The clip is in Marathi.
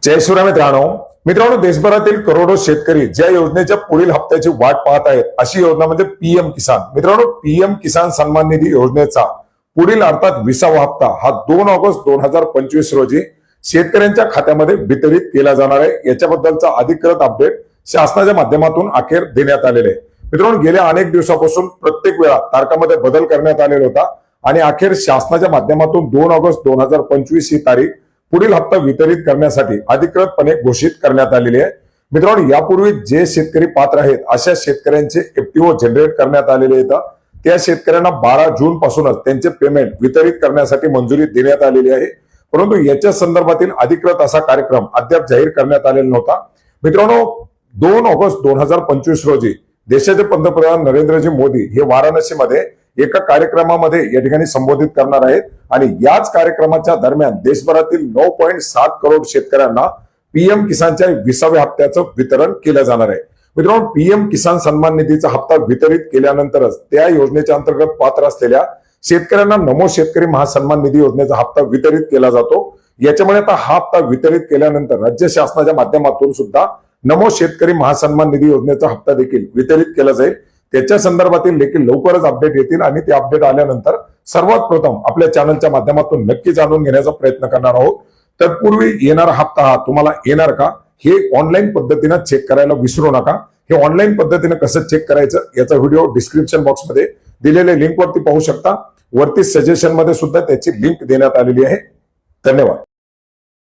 जय शिवराय मित्रांनो देशभरातील करोडो शेतकरी ज्या योजनेच्या पुढील हप्त्याची वाट पाहत आहेत अशी योजना म्हणजे पीएम किसान। मित्रांनो, पीएम किसान सन्मान निधी योजनेचा पुढील अर्थात 20वा हप्ता हा 2 ऑगस्ट 2025 रोजी शेतकऱ्यांच्या खात्यामध्ये वितरित केला जाणार आहे। याच्याबद्दलचा अधिकृत अपडेट शासनाच्या माध्यमातून अखेर देण्यात आलेले आहे। मित्रांनो, गेल्या अनेक दिवसापासून प्रत्येक वेळा तारखामध्ये बदल करण्यात आलेला होता आणि अखेर शासनाच्या माध्यमातून 2 ऑगस्ट 2025 ही तारीख पुढील हप्ता वितरित करण्यासाठी अधिकृतपणे घोषित करण्यात आलेली आहे। मित्रांनो, यापूर्वी जे शेतकरी पात्र आहेत अशा शेतकऱ्यांचे एफपीओ जनरेट करण्यात आलेले आहेत। त्या शेतकऱ्यांना 12 जून पासूनच त्यांचे पेमेंट वितरित करण्यासाठी मंजुरी देण्यात आलेली आहे, परंतु याच्या संदर्भातील अधिकृत असा कार्यक्रम अद्याप जाहीर करण्यात आलेला नव्हता। मित्रांनो, 2 ऑगस्ट 2025 रोजी देशाचे पंतप्रधान नरेंद्रजी मोदी हे वाराणसीमध्ये एका कार्यक्रमामध्ये या ठिकाणी संबोधित करणार आहेत आणि याच कार्यक्रमाच्या दरम्यान देशभरातील 9.7 करोड शेतकऱ्यांना पीएम किसानच्या 20व्या हप्त्याचं वितरण केलं जाणार आहे। मित्रांनो, पीएम किसान सन्मान निधीचा हप्ता वितरित केल्यानंतरच त्या योजनेच्या अंतर्गत पात्र असलेल्या शेतकऱ्यांना नमो शेतकरी महासन्मान निधी योजनेचा हप्ता वितरित केला जातो। याच्यामुळे आता हा हप्ता वितरित केल्यानंतर राज्य शासनाच्या माध्यमातून सुद्धा नमो शेतकरी महासन्मान निधी योजनेचा हप्ता देखील वितरित केला जाईल। त्याच्या संदर्भातील देखील लवकरच अपडेट येतील आणि ते अपडेट आल्यानंतर सर्वात प्रथम आपल्या चॅनलच्या माध्यमातून नक्की जाणून घेण्याचा प्रयत्न करणार आहोत। तत्पूर्वी येणारा हप्ता हा तुम्हाला येणार का हे ऑनलाईन पद्धतीने चेक करायला विसरू नका। हे ऑनलाईन पद्धतीने कसं चेक करायचं याचा व्हिडिओ डिस्क्रिप्शन बॉक्स मध्ये दिलेल्या लिंक वरती पाहू शकता। वरती सजेशन मध्ये सुद्धा त्याची लिंक देण्यात आलेली आहे। धन्यवाद।